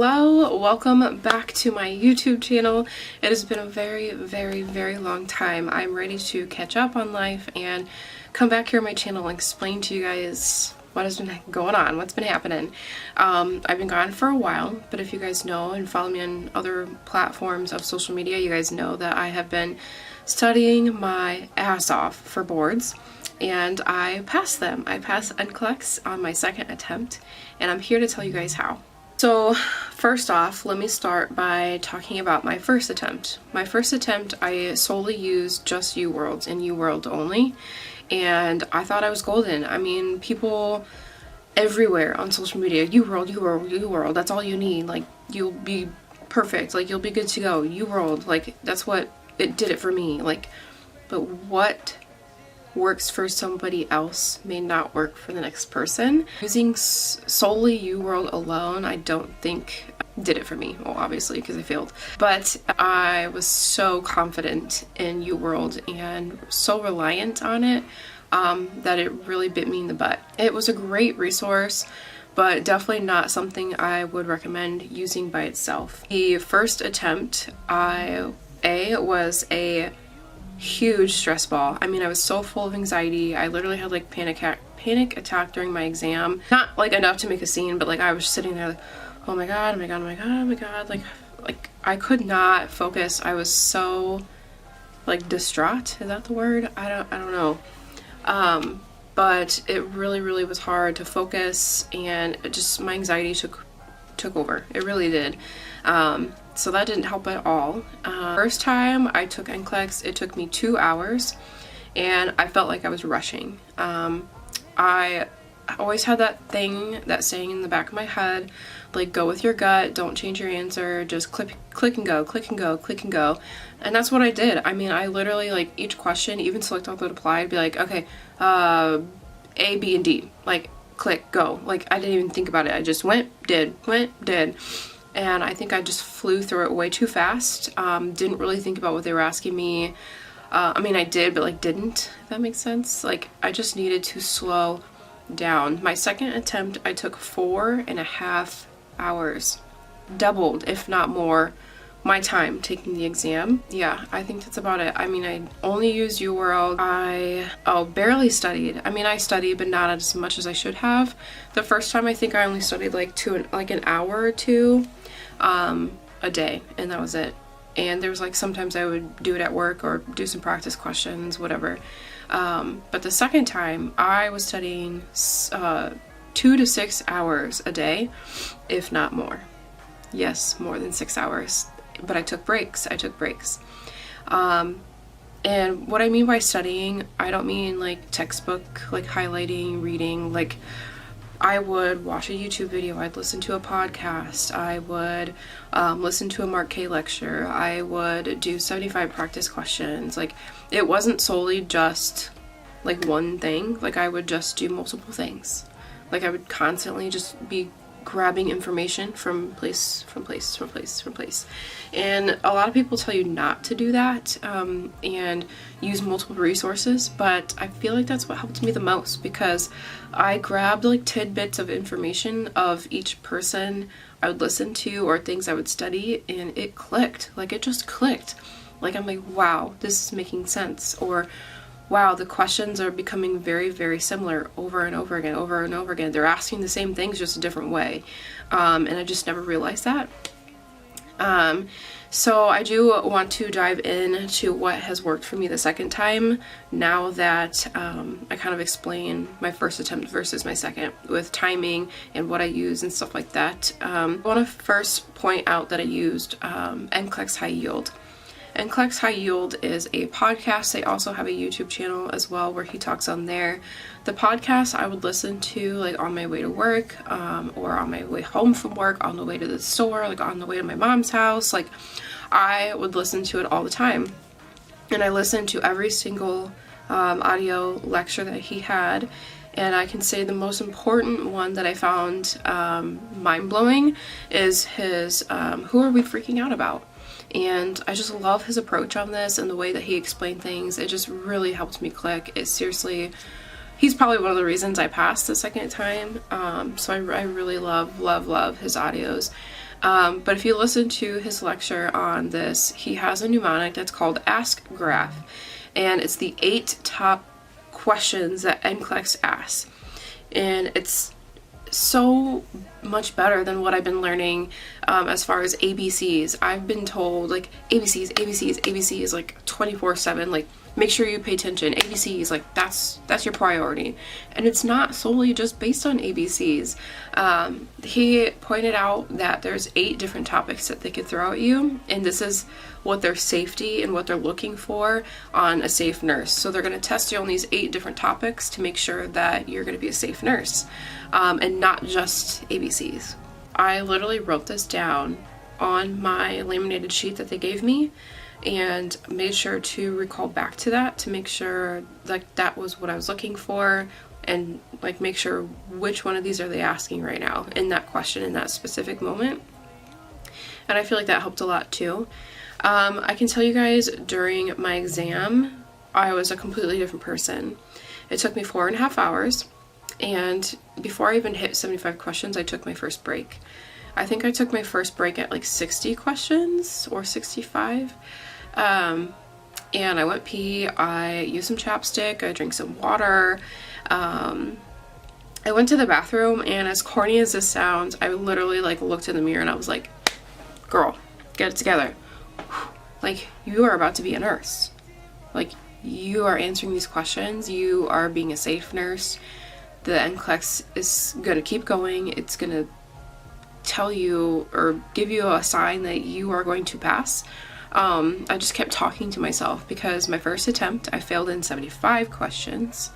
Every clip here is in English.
Hello, welcome back to my YouTube channel. It has been a very long time. I'm ready to catch up on life and come back here on my channel and explain to you guys what has been going on, what's been happening. I've been gone for a while, but if you guys know and follow me on other platforms of social media, you guys know that I have been studying my ass off for boards, and I passed them. I passed NCLEX on my second attempt, and I'm here to tell you guys how. So first off, let me start by talking about my first attempt. My first attempt, I solely used just UWorlds and UWorld only, and I thought I was golden. I mean, people everywhere on social media, UWorld, that's all you need. Like, you'll be perfect. Like, you'll be good to go. UWorld, like, that's what it did it for me. Like, but what works for somebody else may not work for the next person. Using solely UWorld alone, I don't think did it for me. Well, obviously, because I failed. But I was so confident in UWorld and so reliant on it that it really bit me in the butt. It was a great resource, but definitely not something I would recommend using by itself. The first attempt, was a huge stress ball. I mean, I was so full of anxiety. I literally had like panic attack during my exam. Not like enough to make a scene, but like I was sitting there like, oh my god, like I could not focus. I was so like distraught. Is that the word? I don't know. But it really was hard to focus, and it just my anxiety took over. It really did. So that didn't help at all. First time I took NCLEX, it took me 2 hours, and I felt like I was rushing. I always had that saying in the back of my head, like, go with your gut, don't change your answer, just click and go, click and go, click and go. And that's what I did. I mean, I literally, like, each question, even select all that apply, I'd be like, okay, A, B, and D, like, click, go. Like, I didn't even think about it. I just went, did. And I think I just flew through it way too fast. Didn't really think about what they were asking me. I mean, I did, but like didn't, if that makes sense. Like, I just needed to slow down. My second attempt, I took 4.5 hours. Doubled, if not more, my time taking the exam. Yeah, I think that's about it. I mean, I only used UWorld. I barely studied. I mean, I studied, but not as much as I should have. The first time, I think I only studied like an hour or two a day, and that was it. And there was like sometimes I would do it at work or do some practice questions, whatever. But the second time, I was studying 2 to 6 hours a day, if not more. Yes, more than 6 hours. But I took breaks. And what I mean by studying, I don't mean like textbook, like highlighting, reading. Like, I would watch a YouTube video, I'd listen to a podcast, I would listen to a Mark K lecture, I would do 75 practice questions. Like, it wasn't solely just like one thing. Like, I would just do multiple things. Like, I would constantly just be grabbing information from place. And a lot of people tell you not to do that and use multiple resources, but I feel like that's what helped me the most, because I grabbed like tidbits of information of each person I would listen to or things I would study, and it clicked. Like, it just clicked. Like, I'm like, wow, this is making sense. Or, wow, the questions are becoming very similar over and over again. They're asking the same things, just a different way. And I just never realized that. So I do want to dive into what has worked for me the second time, now that I kind of explain my first attempt versus my second with timing and what I use and stuff like that. I want to first point out that I used NCLEX High Yield. NCLEX High Yield is a podcast. They also have a YouTube channel as well where he talks on there. The podcast I would listen to like on my way to work, or on my way home from work, on the way to the store, like on the way to my mom's house. Like, I would listen to it all the time. And I listened to every single audio lecture that he had. And I can say the most important one that I found mind-blowing is his Who Are We Freaking Out About? And I just love his approach on this and the way that he explained things. It just really helped me click. It seriously, he's probably one of the reasons I passed the second time. So I really love his audios. But if you listen to his lecture on this, he has a mnemonic that's called Ask Graph, and it's the 8 top questions that NCLEX asks. And it's so much better than what I've been learning as far as ABCs. I've been told like ABCs like 24/7, like make sure you pay attention. ABCs, like that's your priority. And it's not solely just based on ABCs. He pointed out that there's 8 different topics that they could throw at you, and this is what their safety and what they're looking for on a safe nurse. So they're going to test you on these 8 different topics to make sure that you're going to be a safe nurse, and not just ABCs. I literally wrote this down on my laminated sheet that they gave me, and made sure to recall back to that to make sure like that was what I was looking for, and like make sure which one of these are they asking right now in that question in that specific moment. And I feel like that helped a lot too. I can tell you guys, during my exam, I was a completely different person. It took me 4.5 hours, and before I even hit 75 questions, I took my first break. I think I took my first break at like 60 questions or 65. And I went pee, I used some chapstick, I drank some water. I went to the bathroom, and as corny as this sounds, I literally like looked in the mirror and I was like, girl, get it together. Like, you are about to be a nurse. Like, you are answering these questions, you are being a safe nurse. The NCLEX is gonna keep going. It's gonna tell you or give you a sign that you are going to pass. I just kept talking to myself, because my first attempt I failed in 75 questions,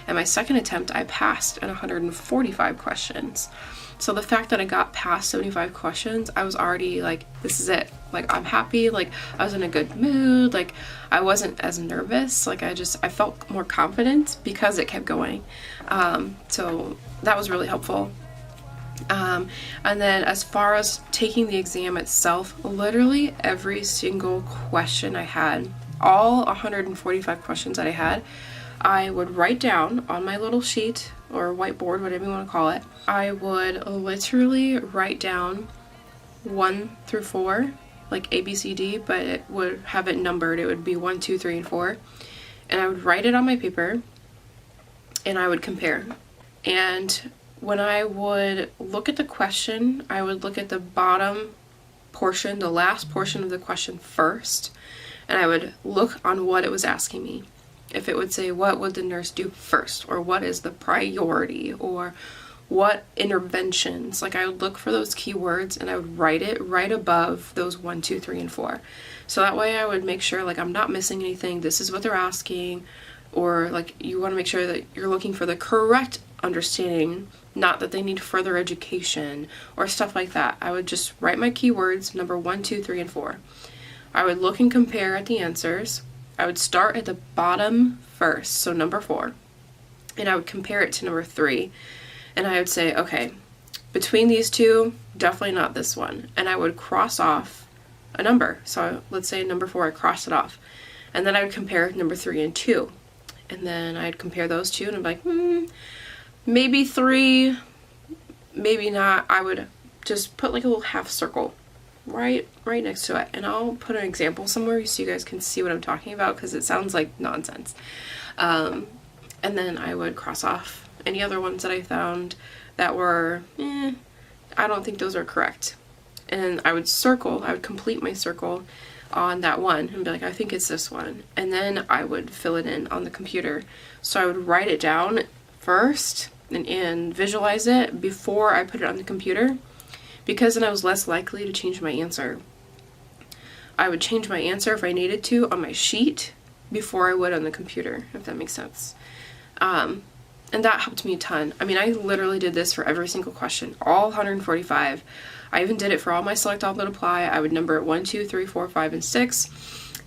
and my second attempt I passed in 145 questions. So the fact that I got past 75 questions, I was already like, this is it. Like, I'm happy. Like, I was in a good mood. Like, I wasn't as nervous. Like, I felt more confident because it kept going. So that was really helpful. And then as far as taking the exam itself, literally every single question I had, all 145 questions that I had, I would write down on my little sheet or whiteboard, whatever you want to call it. I would literally write down 1 through 4, like A, B, C, D, but it would have it numbered. It would be 1, 2, 3, and 4. And I would write it on my paper, and I would compare. And when I would look at the question, I would look at the bottom portion, the last portion of the question first, and I would look on what it was asking me. If it would say, what would the nurse do first? Or what is the priority? Or what interventions? Like, I would look for those keywords, and I would write it right above those 1, 2, 3, and 4. So that way I would make sure, like, I'm not missing anything. This is what they're asking. Or, like, you want to make sure that you're looking for the correct understanding, not that they need further education or stuff like that. I would just write my keywords, number 1, 2, 3, and 4. I would look and compare at the answers. I would start at the bottom first, so number 4, and I would compare it to number 3, and I would say, okay, between these two, definitely not this one, and I would cross off a number. So let's say number 4, I cross it off, and then I would compare number 3 and 2, and then I'd compare those two, and I'm like, maybe 3, maybe not. I would just put like a little half circle right next to it, and I'll put an example somewhere so you guys can see what I'm talking about, because it sounds like nonsense. And then I would cross off any other ones that I found that were, I don't think those are correct. And I would complete my circle on that one and be like, I think it's this one. And then I would fill it in on the computer. So I would write it down first and visualize it before I put it on the computer, because then I was less likely to change my answer. I would change my answer if I needed to on my sheet before I would on the computer, if that makes sense. And that helped me a ton. I mean, I literally did this for every single question, all 145. I even did it for all my select all but apply. I would number it 1, 2, 3, 4, 5, and 6.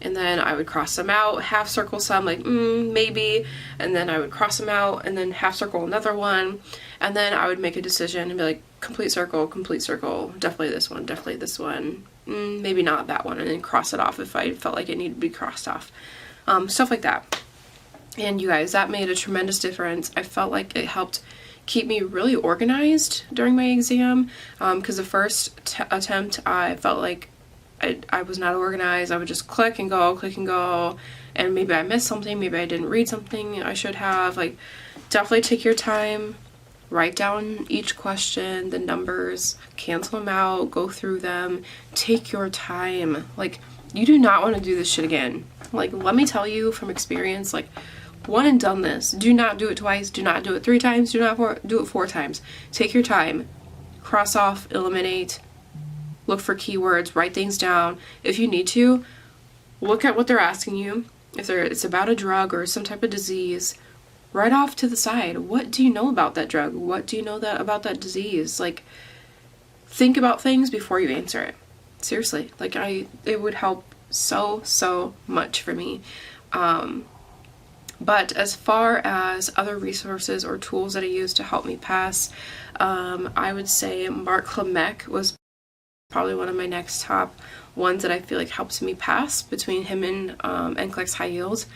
And then I would cross them out, half circle some, like, maybe. And then I would cross them out, and then half circle another one. And then I would make a decision and be like, complete circle, definitely this one, maybe not that one. And then cross it off if I felt like it needed to be crossed off. Stuff like that. And you guys, that made a tremendous difference. I felt like it helped keep me really organized during my exam, because the first attempt I felt like I was not organized. I would just click and go, and maybe I missed something, maybe I didn't read something I should have. Like, definitely take your time, write down each question, the numbers, cancel them out, go through them, take your time. Like, you do not want to do this shit again. Like, let me tell you from experience, like, one and done this. Do not do it twice, do not do it 3 times, do not do it 4 times. Take your time, cross off, eliminate, look for keywords, write things down. If you need to, look at what they're asking you. If it's about a drug or some type of disease, write off to the side. What do you know about that drug? What do you know about that disease? Like, think about things before you answer it. Seriously, like, it would help so much for me. But as far as other resources or tools that I use to help me pass, I would say klimek was probably one of my next top ones that I feel like helps me pass, between him and NCLEX High Yield.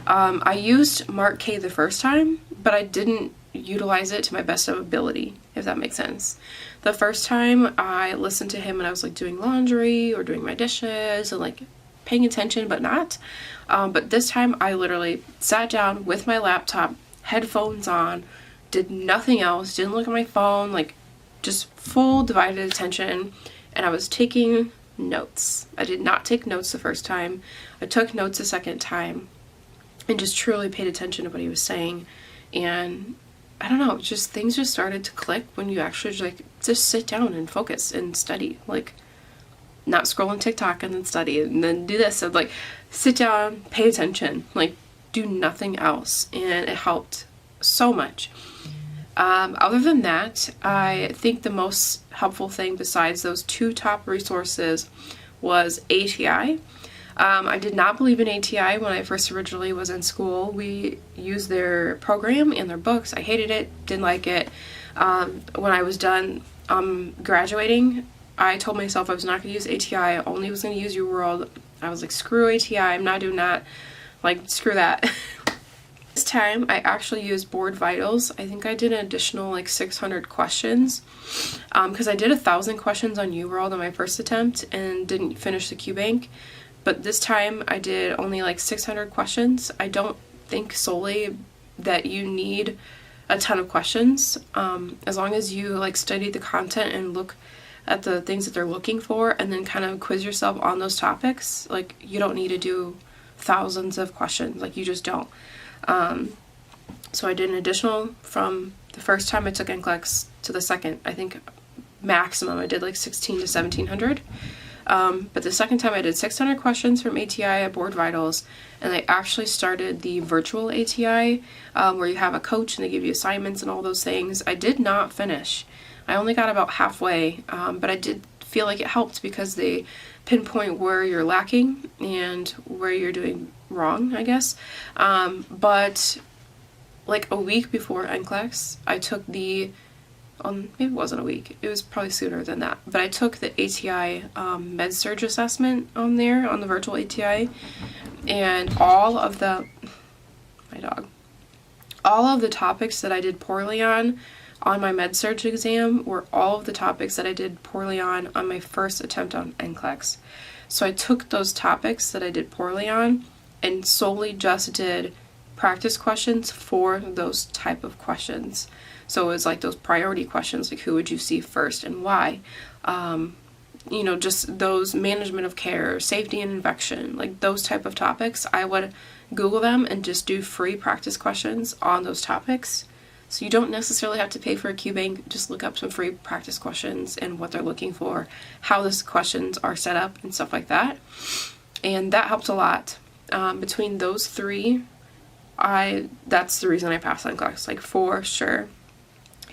I used K the first time, but I didn't utilize it to my best of ability, if that makes sense. The first time I listened to him when I was like doing laundry or doing my dishes and like paying attention but not. But this time I literally sat down with my laptop, headphones on, did nothing else, didn't look at my phone, like just full divided attention, and I was taking notes. I did not take notes the first time. I took notes the second time and just truly paid attention to what he was saying. And I don't know, just things just started to click when you actually just sit down and focus and study. Like, not scrolling TikTok and then study and then do this. So like, sit down, pay attention, like, do nothing else. And it helped so much. Other than that, I think the most helpful thing besides those 2 top resources was ATI. I did not believe in ATI when I first originally was in school. We used their program and their books. I hated it, didn't like it. When I was done graduating, I told myself I was not going to use ATI. I only was going to use UWorld. I was like, screw ATI, I'm not doing that. Like, screw that. This time I actually used Board Vitals. I think I did an additional like 600 questions, because I did 1,000 questions on UWorld on my first attempt and didn't finish the QBank. But this time I did only like 600 questions. I don't think solely that you need a ton of questions, as long as you like study the content and look at the things that they're looking for and then kind of quiz yourself on those topics. Like, you don't need to do thousands of questions, like, you just don't. So I did an additional from the first time I took NCLEX to the second. I think maximum I did like 16 to 1700. But the second time I did 600 questions from ATI at Board Vitals, and I actually started the virtual ATI, where you have a coach and they give you assignments and all those things. I did not finish. I only got about halfway, but I did feel like it helped because they pinpoint where you're lacking and where you're doing wrong, I guess. But like a week before NCLEX, I took the maybe it wasn't a week, it was probably sooner than that, but I took the ATI Med-Surg assessment on there, on the virtual ATI, and all of the topics that I did poorly on my Med-Surg exam were all of the topics that I did poorly on my first attempt on NCLEX. So I took those topics that I did poorly on and solely just did practice questions for those type of questions. So it was like those priority questions, like who would you see first and why? You know, just those management of care, safety and infection, like those type of topics. I would Google them and just do free practice questions on those topics. So you don't necessarily have to pay for a QBank, just look up some free practice questions and what they're looking for, how those questions are set up and stuff like that. And that helped a lot. Between those three, that's the reason I passed NCLEX, like for sure.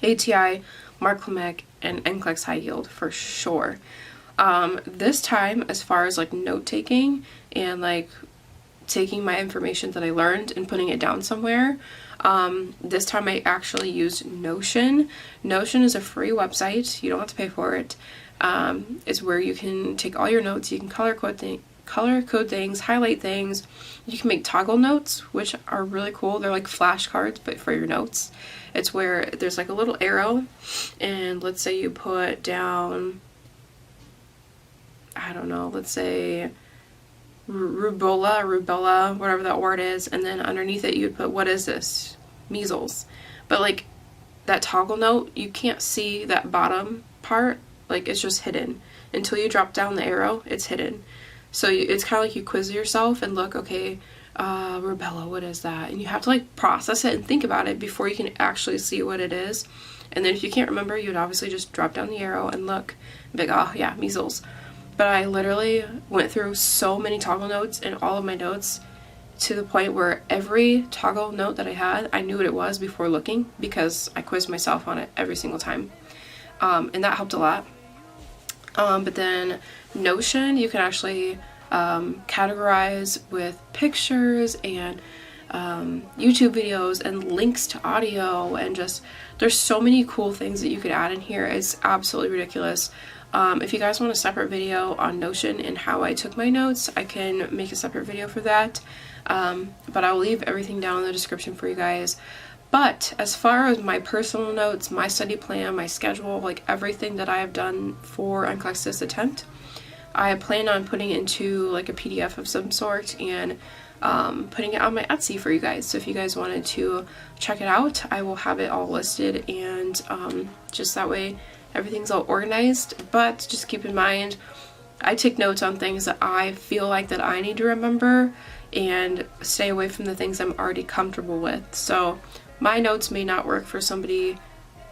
ATI, klimek, and NCLEX High Yield for sure. This time, as far as like note taking and like taking my information that I learned and putting it down somewhere, this time I actually used Notion. Notion is a free website. You don't have to pay for it. It's where you can take all your notes. You can color color code things, highlight things. You can make toggle notes, which are really cool. They're like flashcards, but for your notes. It's where there's like a little arrow, and let's say you put down, I don't know, let's say rubella, whatever that word is, and then underneath it you'd put, what is this? Measles. But like that toggle note, you can't see that bottom part, like it's just hidden. Until you drop down the arrow, it's hidden. So it's kind of like you quiz yourself and look, okay, rubella, what is that? And you have to like process it and think about it before you can actually see what it is. And then if you can't remember, you'd obviously just drop down the arrow and look and be like, oh yeah, measles. But I literally went through so many toggle notes in all of my notes to the point where every toggle note that I had, I knew what it was before looking, because I quizzed myself on it every single time. And that helped a lot. But then Notion, you can actually categorize with pictures and YouTube videos and links to audio, and just there's so many cool things that you could add in here. It's absolutely ridiculous. If you guys want a separate video on Notion and how I took my notes, I can make a separate video for that. But I'll leave everything down in the description for you guys. But as far as my personal notes, my study plan, my schedule, like everything that I have done for NCLEX this attempt, I plan on putting it into like a PDF of some sort and putting it on my Etsy for you guys. So if you guys wanted to check it out, I will have it all listed, and just that way everything's all organized. But just keep in mind, I take notes on things that I feel like that I need to remember, and stay away from the things I'm already comfortable with. So my notes may not work for somebody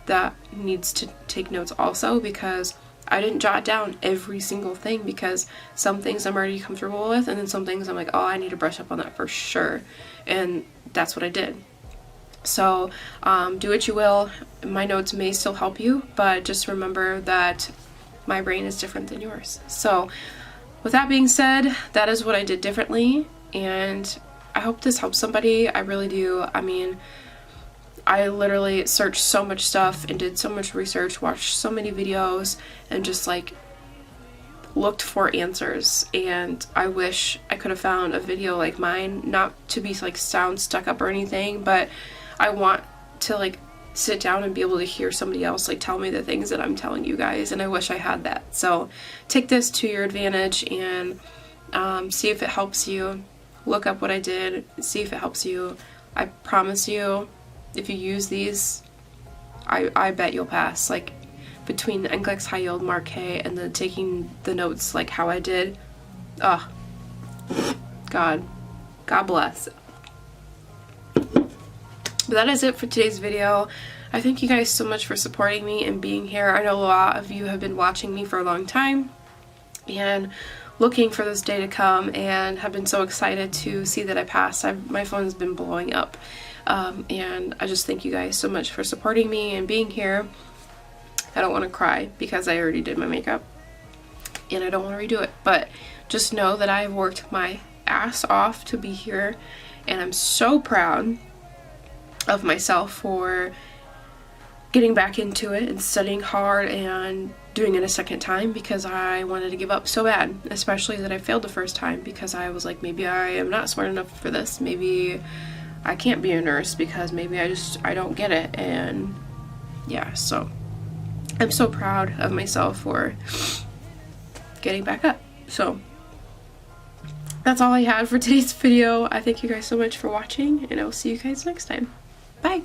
that needs to take notes also, because I didn't jot down every single thing, because some things I'm already comfortable with, and then some things I'm like, oh, I need to brush up on that for sure. And that's what I did. So do what you will. My notes may still help you, but just remember that my brain is different than yours. So with that being said, that is what I did differently, and I hope this helps somebody. I really do. I mean, I literally searched so much stuff and did so much research, watched so many videos, and just like looked for answers. And I wish I could have found a video like mine, not to be like sound stuck up or anything, but I want to like sit down and be able to hear somebody else like tell me the things that I'm telling you guys, and I wish I had that. So take this to your advantage and see if it helps you. Look up what I did, see if it helps you. I promise you, if you use these, I bet you'll pass. Like between the NCLEX High Yield Marquet and then taking the notes like how I did, oh, God bless. But that is it for today's video. I thank you guys so much for supporting me and being here. I know a lot of you have been watching me for a long time and looking for this day to come, and have been so excited to see that I passed. My phone's been blowing up. And I just thank you guys so much for supporting me and being here. I don't want to cry because I already did my makeup and I don't want to redo it, but just know that I've worked my ass off to be here, and I'm so proud of myself for getting back into it and studying hard and doing it a second time, because I wanted to give up so bad, especially that I failed the first time, because I was like, maybe I am not smart enough for this, maybe I can't be a nurse, because maybe I don't get it. And yeah, so I'm so proud of myself for getting back up. So that's all I had for today's video. I thank you guys so much for watching, and I will see you guys next time. Bye!